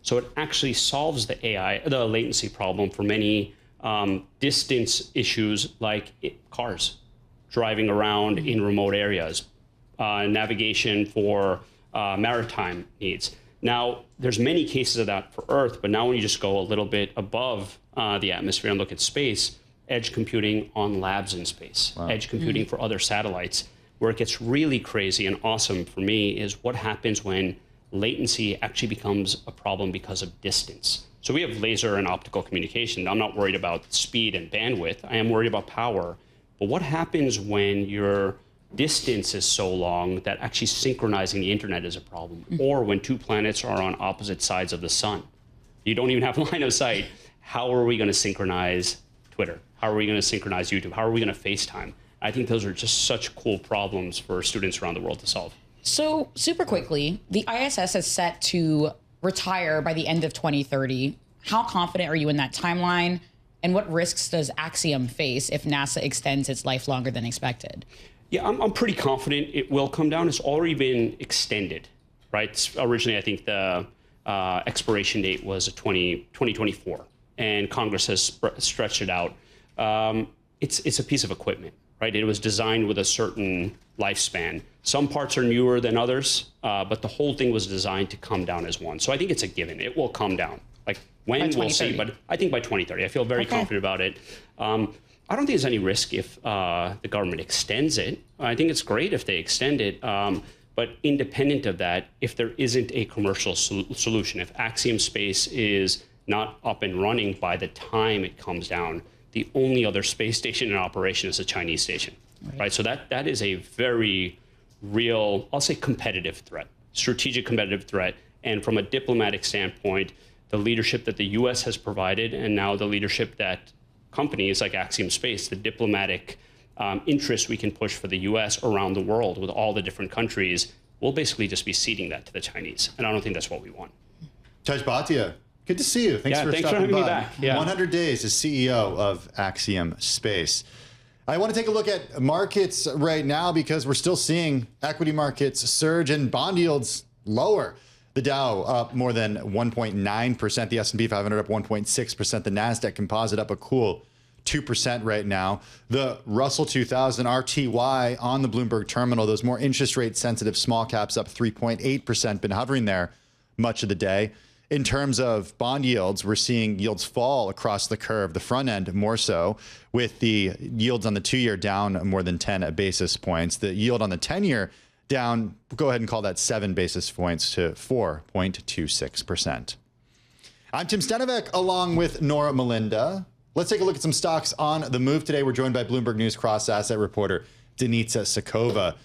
So it actually solves the latency problem for many distance issues like cars driving around in remote areas, navigation for maritime needs. Now, there's many cases of that for Earth, but now when you just go a little bit above the atmosphere and look at space, edge computing on labs in space, edge computing for other satellites. Where it gets really crazy and awesome for me is what happens when latency actually becomes a problem because of distance. So we have laser and optical communication. I'm not worried about speed and bandwidth. I am worried about power. But what happens when your distance is so long that actually synchronizing the internet is a problem? Or when two planets are on opposite sides of the sun? You don't even have line of sight. How are we going to synchronize Twitter? How are we going to synchronize YouTube? How are we going to FaceTime? I think those are just such cool problems for students around the world to solve. So super quickly, the ISS is set to retire by the end of 2030. How confident are you in that timeline? And what risks does Axiom face if NASA extends its life longer than expected? Yeah, I'm pretty confident it will come down. It's already been extended, right? Originally, I think the expiration date was 2024, and Congress has stretched it out. It's a piece of equipment. Right, it was designed with a certain lifespan. Some parts are newer than others, but the whole thing was designed to come down as one. So I think it's a given. It will come down. Like when, we'll see, but I think by 2030. I feel very confident about it. I don't think there's any risk if the government extends it. I think it's great if they extend it. But independent of that, if there isn't a commercial solution, if Axiom Space is not up and running by the time it comes down, the only other space station in operation is a Chinese station, right? So that is a very real, I'll say, competitive threat, strategic competitive threat. And from a diplomatic standpoint, the leadership that the U.S. has provided, and now the leadership that companies like Axiom Space, the diplomatic interest we can push for the U.S. around the world with all the different countries, we'll basically just be ceding that to the Chinese. And I don't think that's what we want. Bhatia, good to see you. Thanks for stopping having by. me back. Yeah. 100 days as CEO of Axiom Space. I want to take a look at markets right now because we're still seeing equity markets surge and bond yields lower. The Dow up more than 1.9%, the S&P 500 up 1.6%, the NASDAQ composite up a cool 2% right now. The Russell 2000 RTY on the Bloomberg terminal, those more interest rate sensitive small caps up 3.8%, been hovering there much of the day. In terms of bond yields, we're seeing yields fall across the curve, the front end more so, with the yields on the 2-year down more than 10 basis points. The yield on the 10-year down, go ahead and call that 7 basis points to 4.26%. I'm Tim Stenovec along with Norah Mulinda. Let's take a look at some stocks on the move today. We're joined by Bloomberg News cross-asset reporter Denitsa Tsekova.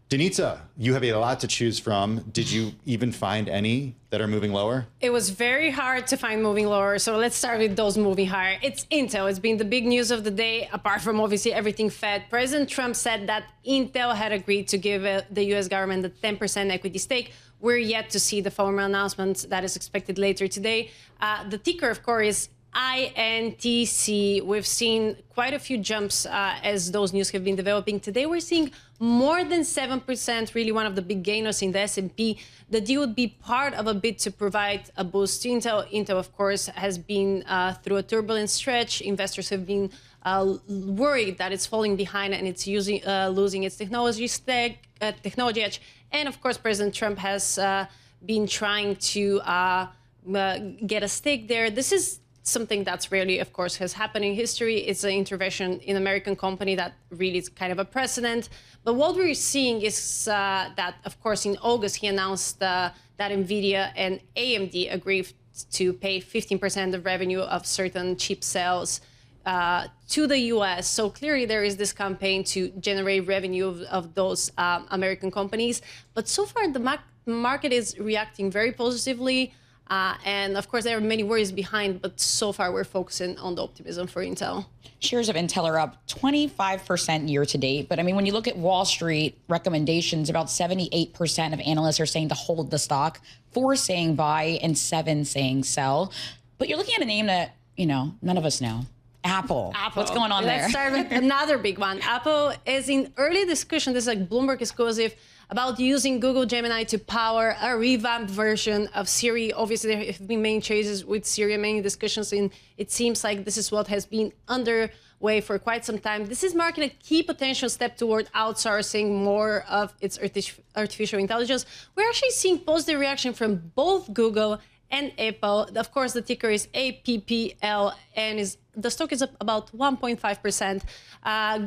Denitsa, you have a lot to choose from. Did you even find any that are moving lower? It was very hard to find moving lower. So let's start with those moving higher. It's Intel. It's been the big news of the day, apart from obviously everything Fed. President Trump said that Intel had agreed to give the U.S. government a 10% equity stake. We're yet to see the formal announcement that is expected later today. The ticker, of course, is INTC. We've seen quite a few jumps as those news have been developing. Today we're seeing more than 7%, really one of the big gainers in the S&P. The deal would be part of a bid to provide a boost to Intel. Intel, of course, has been through a turbulent stretch. Investors have been worried that it's falling behind and it's losing its technology edge. And of course, President Trump has been trying to get a stake there. This is something that's rarely, of course, has happened in history. It's an intervention in American company that really is kind of a precedent. But what we're seeing is that, of course, in August, he announced that NVIDIA and AMD agreed to pay 15% of revenue of certain chip sales to the U.S. So clearly there is this campaign to generate revenue of those American companies. But so far, the market is reacting very positively. And of course, there are many worries behind, but so far we're focusing on the optimism for Intel. Shares of Intel are up 25% year to date. But I mean, when you look at Wall Street recommendations, about 78% of analysts are saying to hold the stock, 4 saying buy, and 7 saying sell. But you're looking at a name that, none of us know. Apple. What's going on there? Let's start with another big one. Apple is in early discussion. This is like Bloomberg exclusive about using Google Gemini to power a revamped version of Siri. Obviously, there have been many changes with Siri, many discussions, and it seems like this is what has been underway for quite some time. This is marking a key potential step toward outsourcing more of its artificial intelligence. We're actually seeing positive reaction from both Google and Apple. Of course, the ticker is APPL, and the stock is up about 1.5%.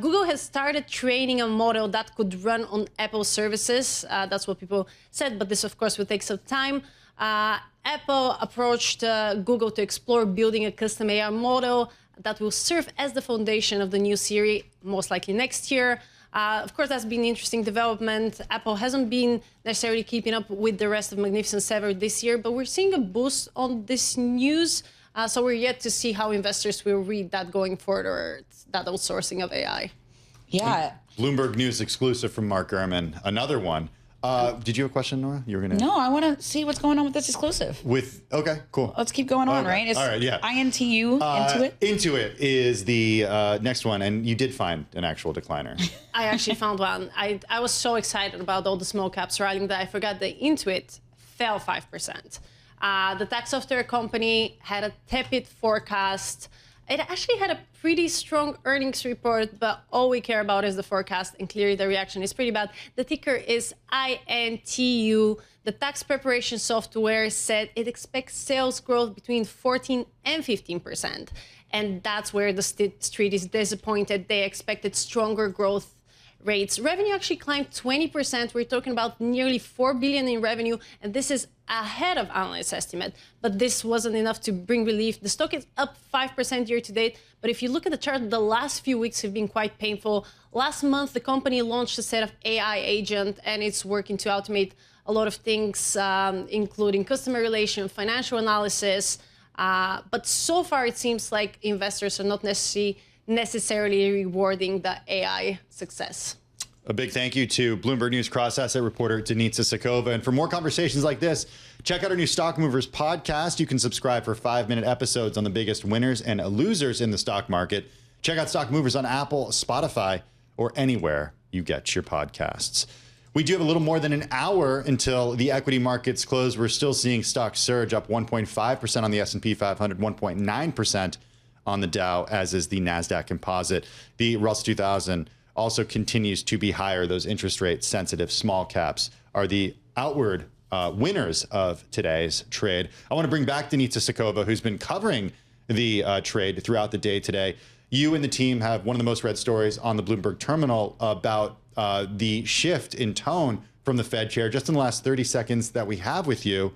Google has started training a model that could run on Apple services. That's what people said, but this, of course, will take some time. Apple approached Google to explore building a custom AI model that will serve as the foundation of the new Siri, most likely next year. Of course, that's been an interesting development. Apple hasn't been necessarily keeping up with the rest of Magnificent Seven this year, but we're seeing a boost on this news. So we're yet to see how investors will read that going forward, that outsourcing of AI. Yeah. Bloomberg News exclusive from Mark Gurman. Another one. Did you have a question, Norah? You were gonna. No, I want to see what's going on with this exclusive. Okay, cool. Let's keep going on, right? All right, yeah. INTU, Intuit? Intuit is the next one, and you did find an actual decliner. I actually found one. I was so excited about all the small caps rallying that I forgot that Intuit fell 5%. The tech software company had a tepid forecast. It actually had a pretty strong earnings report, but all we care about is the forecast, and clearly the reaction is pretty bad. The ticker is INTU. The tax preparation software said it expects sales growth between 14 and 15%. And that's where the street is disappointed. They expected stronger growth rates. Revenue actually climbed 20%. We're talking about nearly $4 billion in revenue, and this is ahead of analysts' estimate. But this wasn't enough to bring relief. The stock is up 5% year to date. But if you look at the chart, the last few weeks have been quite painful. Last month, the company launched a set of AI agent, and it's working to automate a lot of things, including customer relation, financial analysis. But so far, it seems like investors are not necessarily rewarding the AI success. A big thank you to Bloomberg News cross-asset reporter Denitsa Tsekova. And for more conversations like this, check out our new Stock Movers podcast. You can subscribe for 5-minute episodes on the biggest winners and losers in the stock market. Check out Stock Movers on Apple, Spotify, or anywhere you get your podcasts. We do have a little more than an hour until the equity markets close. We're still seeing stocks surge, up 1.5% on the S&P 500, 1.9% on the Dow, as is the NASDAQ composite. The Russell 2000 also continues to be higher. Those interest rate sensitive small caps are the outward winners of today's trade. I want to bring back Denitsa Tsekova, who's been covering the trade throughout the day today. You and the team have one of the most read stories on the Bloomberg terminal about the shift in tone from the Fed chair just in the last 30 seconds that we have with you.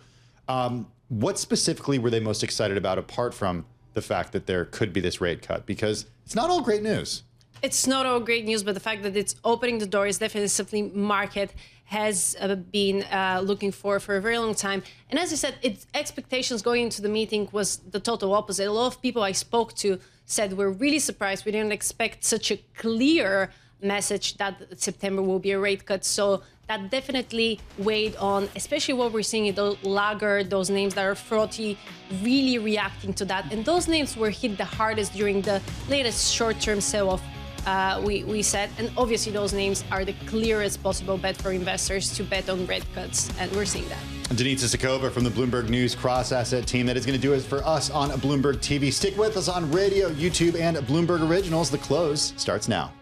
What specifically were they most excited about, apart from the fact that there could be this rate cut? Because it's not all great news. It's not all great news, but the fact that it's opening the door is definitely something market has been looking for a very long time. And as I said, its expectations going into the meeting was the total opposite. A lot of people I spoke to said we're really surprised. We didn't expect such a clear message that September will be a rate cut. So that definitely weighed on, especially what we're seeing in the laggard, those names that are frothy, really reacting to that. And those names were hit the hardest during the latest short-term sell-off we said. And obviously those names are the clearest possible bet for investors to bet on rate cuts. And we're seeing that. Denitsa Tsekova from the Bloomberg News cross-asset team. That is going to do it for us on Bloomberg TV. Stick with us on radio, YouTube, and Bloomberg Originals. The close starts now.